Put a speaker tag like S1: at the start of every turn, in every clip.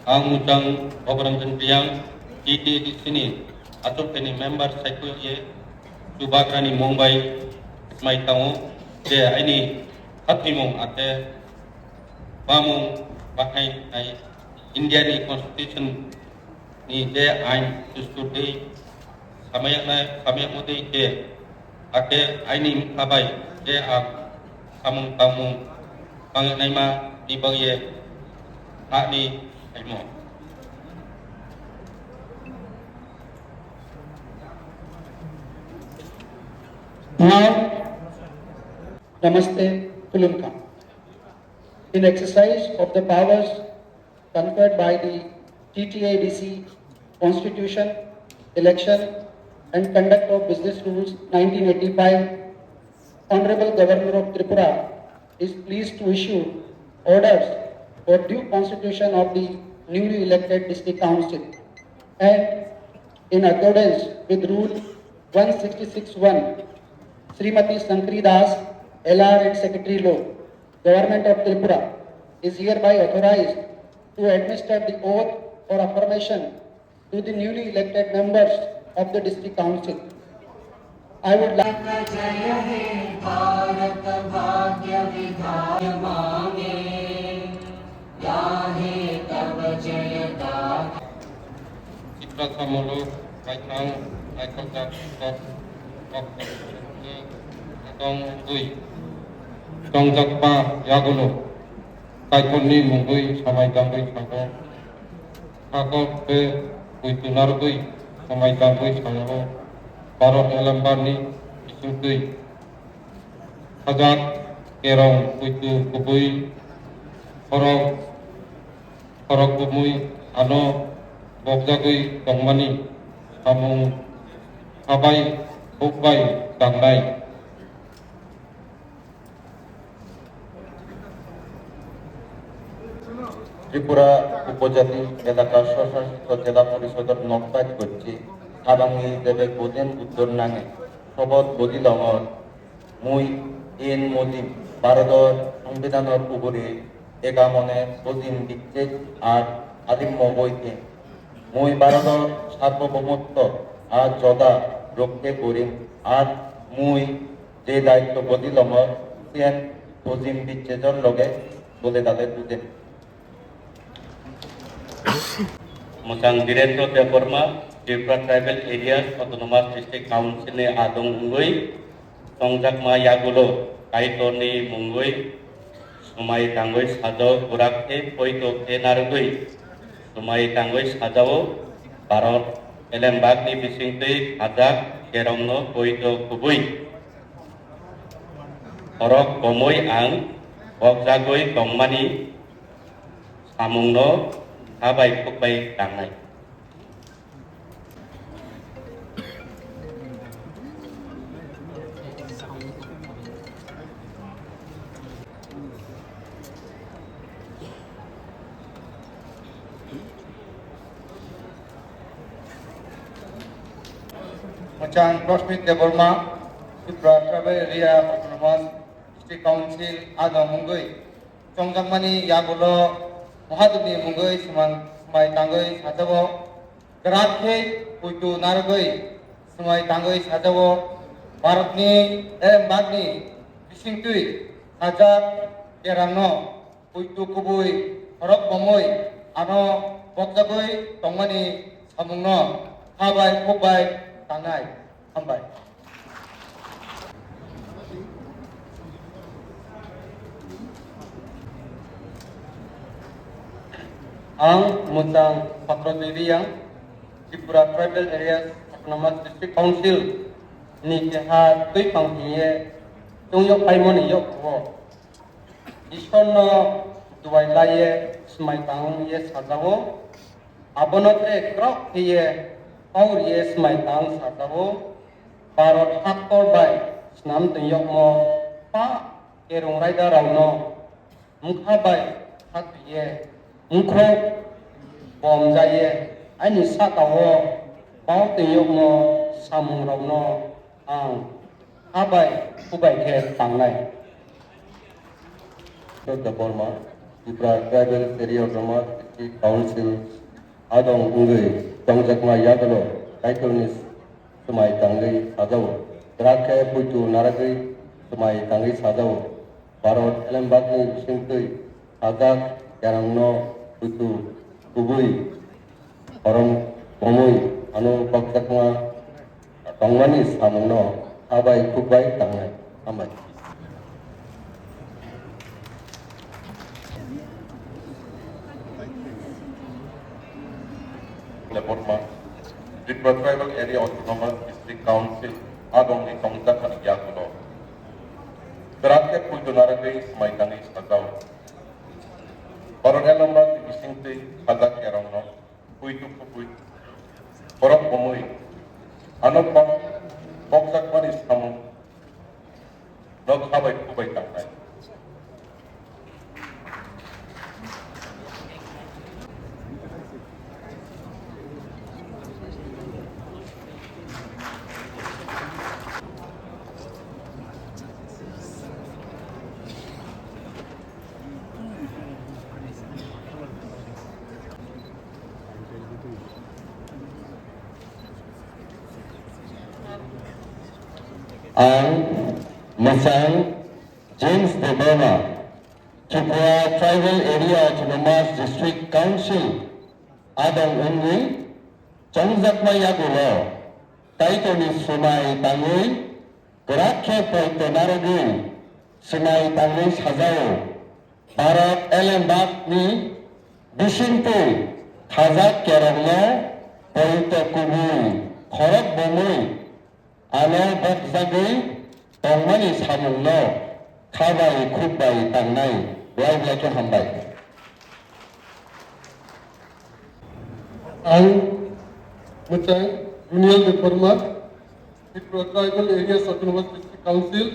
S1: Ang utang obrang yang di sini atau kini member cycle ye subagrani Mumbai mai tahu dia ini hati mong ate bamong pakai ai Indian Constitution ni dia ain susuti samayak mudi dia ake aini kabai dia samung tamu pangai ma di bagi ni mo.
S2: Now, Namaste Tulunka. In exercise of the powers conferred by the TTADC Constitution, Election and Conduct of Business Rules 1985, Honorable Governor of Tripura is pleased to issue orders for due constitution of the newly elected district council, and in accordance with Rule 166(1), Srimati Sankri Das, LR and Secretary Law, Government of Tripura is hereby authorized to administer the oath or affirmation to the newly elected members of the district council. I would like
S1: Kamulu, Baikang, Baikang, Tong Dui, Tong Jakpa, Yagulu, Kaikoni Mungui, Samai Dangui, Sako, Sako, Uitunar Dui, Samai Dangui, Sako, Parot Elambani, Isudui, Hajat, Kerong, Uitu Kubui, Korok Kubui, Ano, Bokjagui, Tongmani, Samung, Habai, Hukbai, Tangnai.
S3: Tripura উপজাতি এলাকার স্বশাসিত জেলা পরিষদের নকবাজ করছি সাবাঙ্গি দেবে বোধেন উত্তর নাঙে শপথ বদিলঙর মুই N Modi ভারতের সংবিধানের উপরে একামনে বদিন বিচ্ছেদ আর আদিম্য বইতে মুই ভারতের সার্বভৌমত্ব আর যদা রক্ষে করিম আর মুই যে দায়িত্ব বদিলঙর সেন বদিন বিচ্ছেদর লগে বলে তাদের বুঝেন
S1: Musang Direktur Deparma Tripura Tribal Areas Autonomous District Council ne Adong Ungui Tongjakma Yagulo Kaitoni Mungui Sumai Tangoi Sadao Burakte Poito Kenargui Sumai Tangoi Sadao Barot Elembagni Bisingtui Hadak Kerongno Poito Kubui Orok Komoi Ang Bokjagoi Tongmani Samungno Habai Pukbai Tangnai.
S3: Macam Rosmit Deborma, Tripura Tribal Area Autonomous District Council Adong Mungui, 정장만이 야골로 모하드니 뭉거이 스마이 당거이 사자고 그라케 우이투 나르거이 스마이 당거이 사자고 바르니 에르마니 비싱투이 사자 계랑노 우이투 쿠부이 허럭 범모이 아노 복자거이 동만이 사묵노 하바이 포바이 당나이 한바이 Ang Mutang Patroliriang Tripura Tribal Areas Autonomous District Council ni keha tui panghiye tungyok paimon yok wo isonno duai laye smai tang ye sajawo abonote krok hiye aur ye smai tang sajawo parot hakor bai snam tungyok mo pa kerong raida rauno mukha bai hatiye mukho bom jaye ani satawo pau tuyok mo samung rauno ang habai kubai ke tangnai the Burma Tripura Tribal Area Autonomous District Council adong ungui tongjakma yagalo kaitonis semai tangai sajawo drake putu naragai semai tangai sajawo barot elembakni singtui agak yarangno putu kubui orang pomoi anu paktakma tongmani samungno abai kubai tangai amai
S4: Burma Tripura Tribal Area Autonomous District Council adong ni tongtak yakuno Beratke putu naragai mai tangai sagau Baron elamba distinti hadak yarangno puitu pui Borok pomoi anopang boksak manis kamu nok habai kubai tangai
S3: ang Masang James de Burma Tripura Tribal Area Autonomous District Council adong ungui tongjakma yagulo kaitoni sumai tangui gerakhe poito naragui sumai tangui sajao Barat elembak ni bisintu khazak kerongno poito kubui khorok bomui ano bakzagui tongmani samungno khabai khubbai tangnai waiblake hambai
S5: ang Mutang Union de Burma Tripura Tribal Areas Autonomous District Council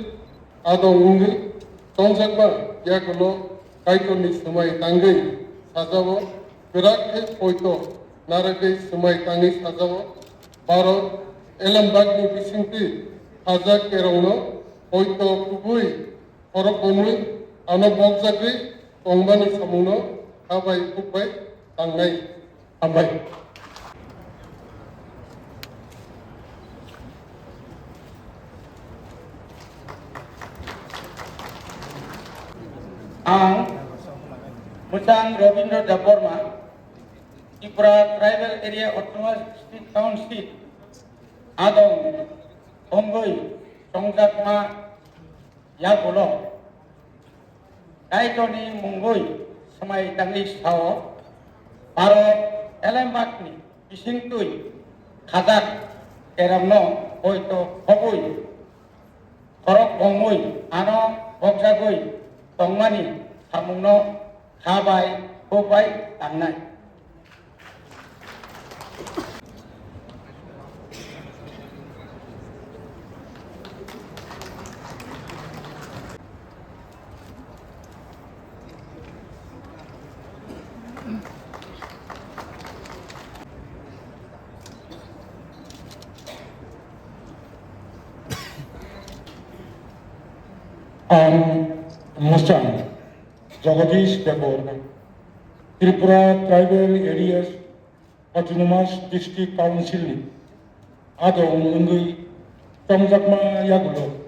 S5: adong ungi tongjakma yakulo kaitoni semai tangai sajawo gerakhe poito naragai semai tangai sajawo baro elambagni bisingti hazak kerongno poito kubui korok bomui ano bokjagri tongmani samungno habai kubai tangai ambai
S2: ang Musang Robindra Daborma Tripura Tribal Area Autonomous District Council adong ongoi tongjakma yagulo kaitoni mungoi semai tangi sao paro elembakni bisingtui khazak keramno poito hobui korok bongui ano bokjagui tongmani samungno khabai hobai tangnai
S5: ang Musang Jagadish Deborah, Tripura Tribal Areas Autonomous District Council ni adong nungui tongjakma yagulo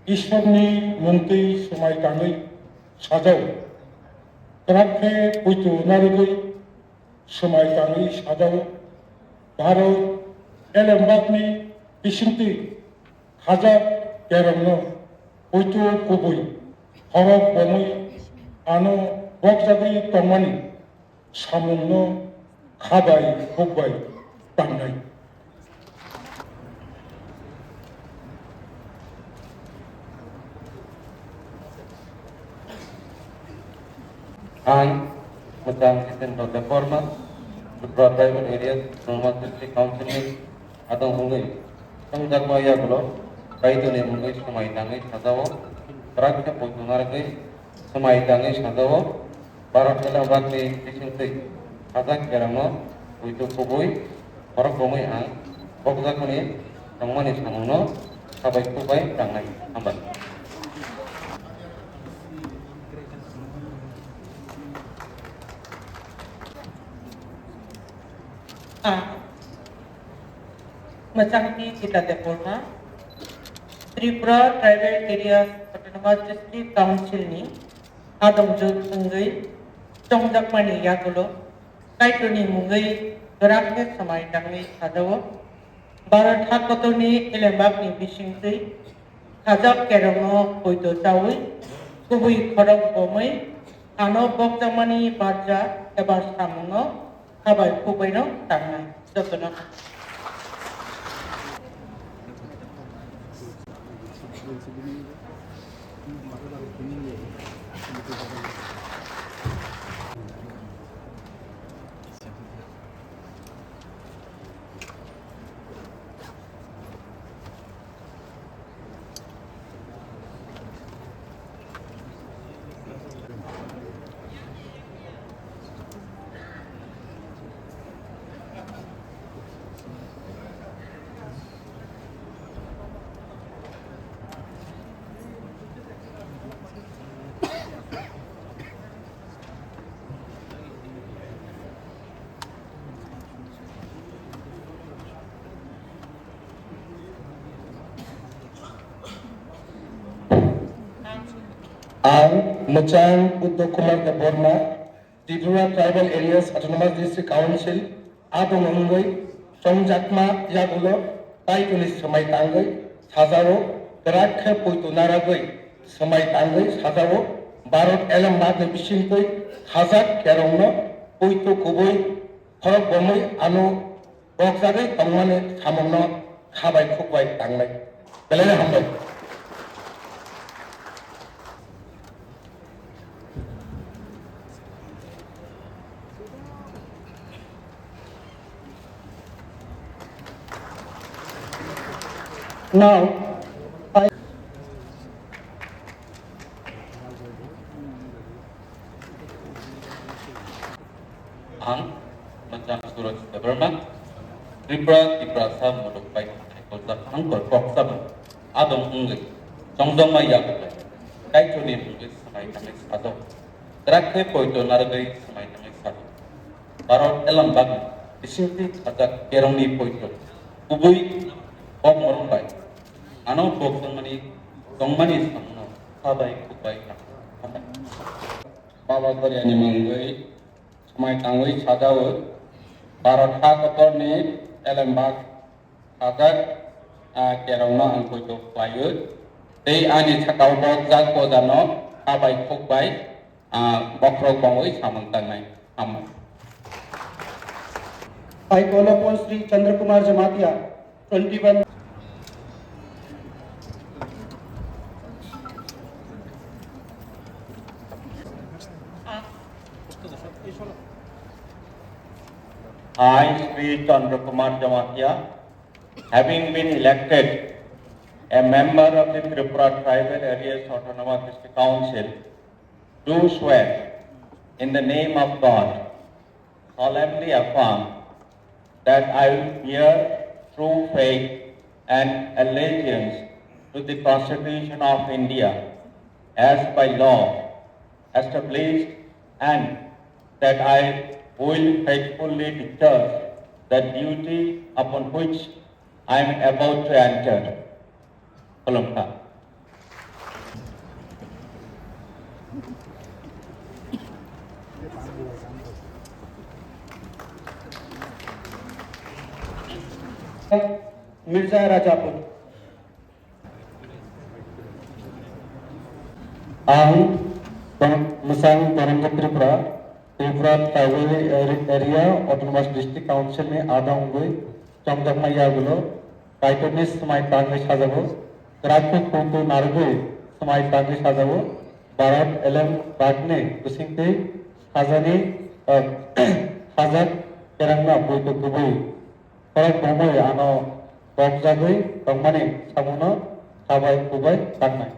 S5: Ishwarni mungtui sumai tangai sajau Trakhe puitu narugui sumai tangai sajau Bharot elembakni bisinti Khajak kerongno puitu kubui horok bomui ano bokjagui tongmani samungno khabai hokbai tangnai
S3: Ang Mutang Sistem Roda Forma, Tripura Tribal Areas Autonomous District Council ni adong hungui tongjakma yagulo kaituni hungui sumai tangai sajao Trakhe puitu narugui sumai tangai sajao Bharot elembakni bisinti Khajak kerongno puitu kubui horok bomui ang bokjaguni tongmani samungno khabai hokbai tangnai hambai.
S6: Macangti Sita Deporma, Tripura Tribal Areas Autonomous District Council ni adong jud mungai tongjakmani yagulo kaituni mungai gerakne samai tangai sadawo Bharot hakotoni elembakni bisingtui Khajak kerongno poito chawi kubui khorok bomai ano bokjakmani barja ebar samungno khabai kubaino tangnai jotono
S5: Ang Muchang Uddho Kumar Deborah, Tripura Tribal Areas Autonomous District Council adong nungui tongjakma yagulo kaituni sumai tangai sajao Trakhe puitu narugui sumai tangai sajao Bharot elembakni bisingtui Khajak kerongno puitu kubui horok bomui ano bokjagui tongmani samungno khabai hokbai tangnai belai hambai.
S2: Now, I
S1: Ang Macang Suraj Deborah, Tripura Sam Mudok Pai Kolta Angkor Kok Sabun adong hungui tongjakma yagulo kaituni hungui samai tangai sajao Trakhe puitu narugui samai tangai sajao Bharot elembakni bisinti Khajak kerongni puitu kubui ok morongbai ano bokjagmani tongmani samungno khabai hokbai tangnai
S3: Baba Koryani mangui sumai tangui sajao Bharot hakotorni elembak Khajak kerongno ang puitu payu tei ani sakau bokjak kodano khabai hokbai bokrok bangui samung tangnai hambai.
S2: I call upon Sri Chandra Kumar Jamatia, 21.
S1: I, Sri Chandra Kumar Jamatia, having been elected a member of the Tripura Tribal Areas Autonomous District Council, do swear in the name of God, solemnly affirm that I will bear true faith and allegiance to the Constitution of India as by law, established, and that I will faithfully discharge the duty upon which I am about to enter. Kolomta.
S2: Mirza Rajapur.
S5: Ang Musang Taranga Tripura, Tripura Tribal Area Autonomous District Council ने आधा उंगली चमचक मैया गुलो काइटोनिस समाई तांगे साजाबो करातु कोटो नारगो समाई तांगे साजाबो Bharat LM बागने कुसिंगते खाजानी खाजाक केरंगा बोइतो कुबुई परक बमोय आनो बगजागै तंमाने सामुनो खाबाय कुबाय तांनाय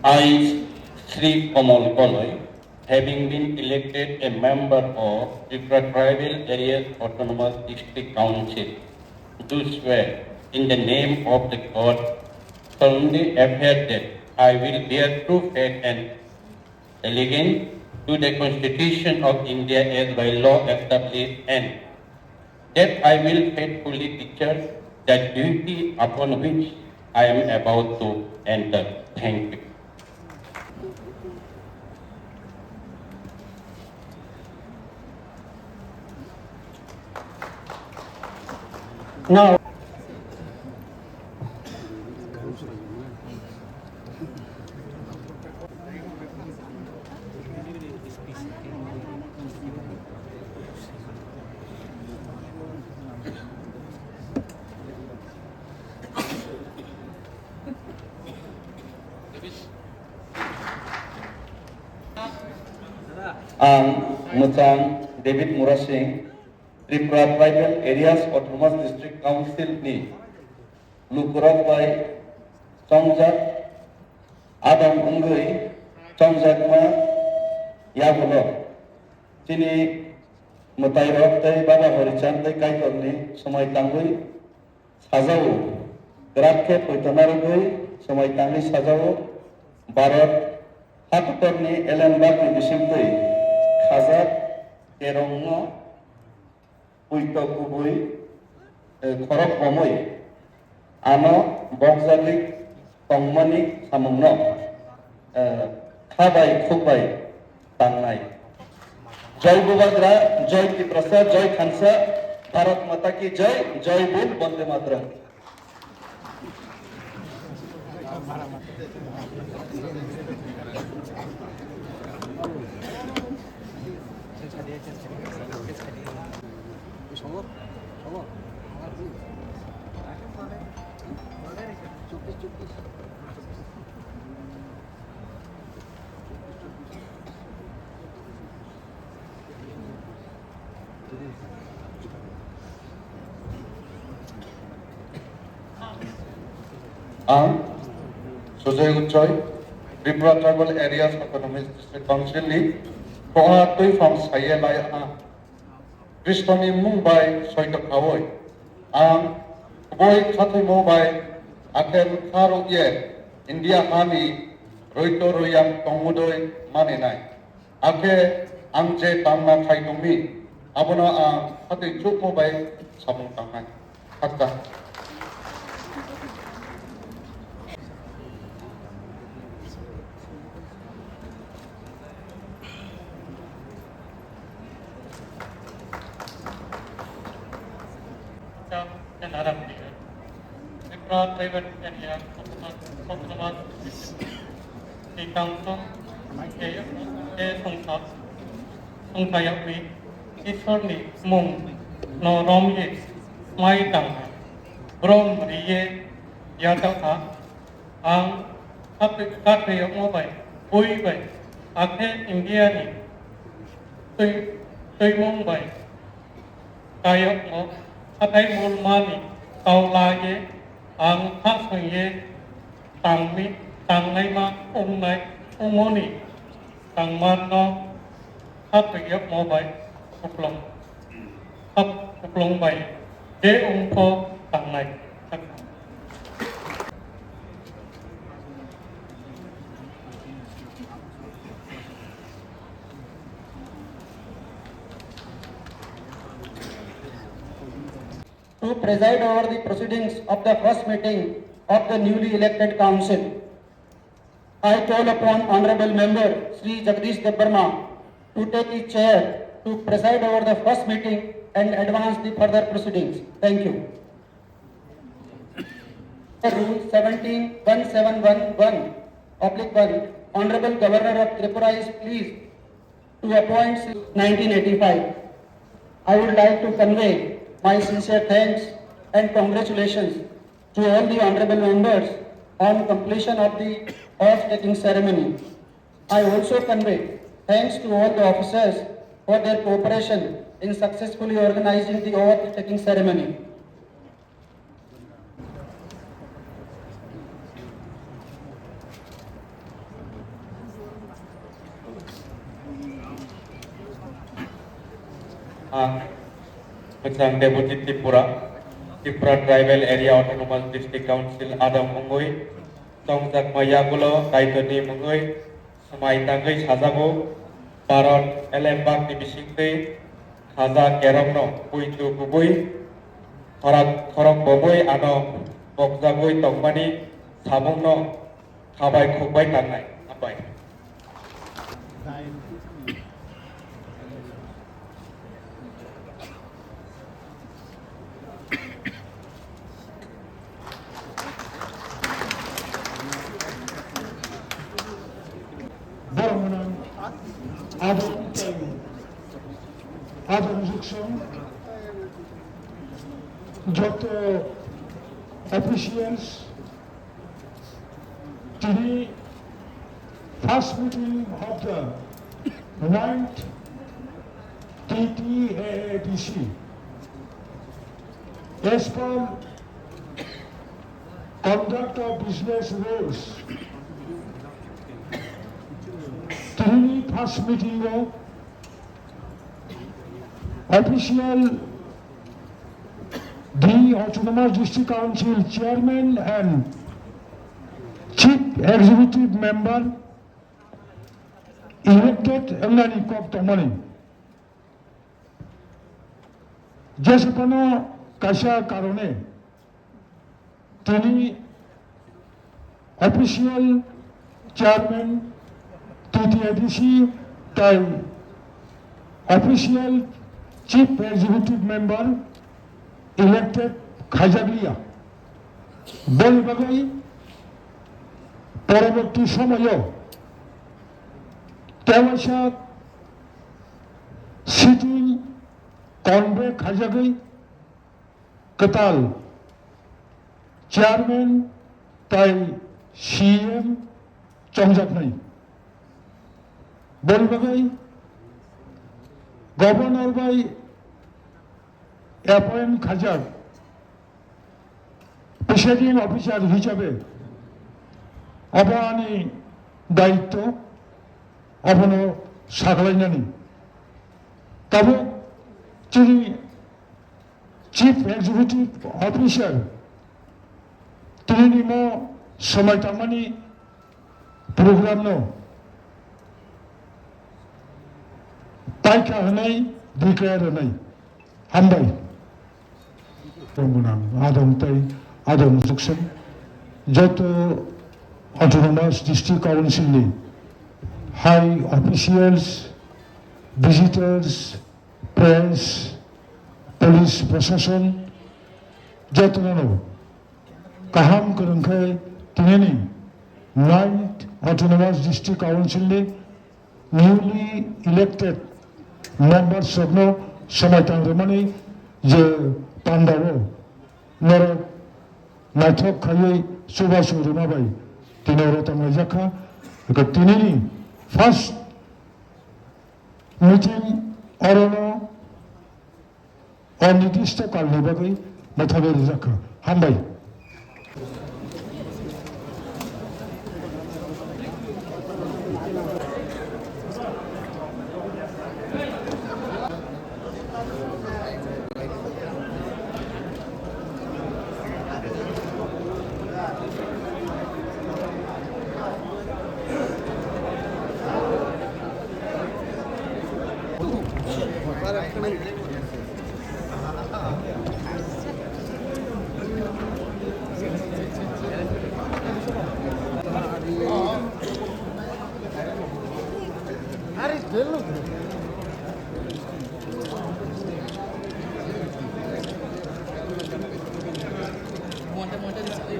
S1: I, Sri Kamal Koloi, having been elected a member of Tripura Tribal Areas Autonomous District Council, do swear in the name of the God solemnly affirm that I will bear true faith and allegiance to the Constitution of India as by law established, and that I will faithfully discharge the duty upon which I am about to enter. Thank you.
S2: Now,
S3: Ang Muchang David Murasing, Tripura Tribal Areas Autonomous District Council ni Lukurat by Chongjak Adam Ungui Chongjakma Yagulo Chini Mutairok Tay Baba Horichan Tay Kaitorni Somai Tangui Sajau Grakhe Poitonarugui Somai Tangi Sajau Barat Hatutorni Elenbak ni Bisimtui Khazak Kerongno Puito Kubui Korok Bomoi Ano Bogzalik Tongmani Samungno Khabai Kubai Tangnai Joy Bubagra, Joy Kiprasa, Joy Khansa, Bharat Mata Ki Joy, Joy Bul Bande Mataram. Sujay Uchoy, Tripura Tribal Areas Autonomous District Council ni Koha Tui from Sayelai Kristoni Mumbai Soitok Kawoi Boy Khatui Mumbai Akel Karo Ye India Hani Roito Royam Tongudoi Maninai Ake Amje Tamna Kaitumi Abona Khatui Chuk Mumbai Sabung Tangai Hatta
S7: and Arab leader. Tripura Tribal Area Autonomous the Council Songkayakwi Isoni Mung No Romye Mai Tang Brom Rie Yataka Ang Katri Mobile Bui Bay Ake Indiani Tui Mumbai Kayok Mo Atai Mulmani Kaulaye Ang Hasye Tangmi Tangaima Umnai umoni tangman no hap yap mo bay kuplong hap kuplong bay de ungpo tang nai.
S2: To preside over the proceedings of the first meeting of the newly elected council, I call upon Honorable Member Sri Jagdish Debbarma to take his chair to preside over the first meeting and advance the further proceedings. Thank you. Rule 171711/1, Honorable Governor of Tripura is pleased to appoint since 1985. I would like to convey my sincere thanks and congratulations to all the honorable members on completion of the oath-taking ceremony. I also convey thanks to all the officers for their cooperation in successfully organizing the oath-taking ceremony.
S1: Macam Deputy Tripura Tribal Area Autonomous District Council Adam Ungui, Tongjak Mayagulo, Kaitoni Mungui, Samai Tangai Sazago, Parot Elembak Dibisingte, Haza Keromno, Puitu Kubui, Korok Bobui, Ano, Bokzagui Tongmani, Samungno, Kabai Kubai Tangai, Abai.
S8: Bormanın adım Zukson যত officials তিনি first meeting of the 9th TTAADC as per conduct of business rules তিনি first meeting of official the Autonomous District Council Chairman and Chief Executive Member elected Engani Kok Tomani. Jesupano Kasha Karone তিনি official chairman TTADC তাই official chief executive member elected খাজাগলিয়া বলবাগই পরবর্তী সময়েও তেমসা sitting কনভে খাজাগই কতাল চেয়ারম্যান তাই সিএম চংজাক নাই বলবাগই গভর্নর বাই অ্যাপয়েন্ট খাজাক প্রিসাইডিং অফিসার হিসাবে অবহানি দায়িত্ব অবনো সাগলাইনানি তবে তিনি চিফ এক্সিকিউটিভ অফিসার তিনি নিমো সময় তামানি প্রোগ্রাম নো পাইকা হনাই ডিক্লেয়ার হনাই হামবাই রমনাম আদম তাই আদম জুকসন যত অটোনোমাস ডিস্ট্রিক্ট কাউন্সিলনি হাই অফিসিয়ালস ভিজিটার্স প্রেস পুলিশ প্রশাসন যতনানো কাহাম করংখাই তিনেনি 9th Autonomous District Council newly elected members of no Samaitan Romani যে পান্ডাবো নরক নাইথক খাইয়ে সুবাসু রুমাবাই তিনি রতমাই জাখা তিনি ফার্স্ট মিটিং অরণ অনির্দিষ্ট কালনি বাগৈ মাথাবের জাখা হামবাই
S9: Monte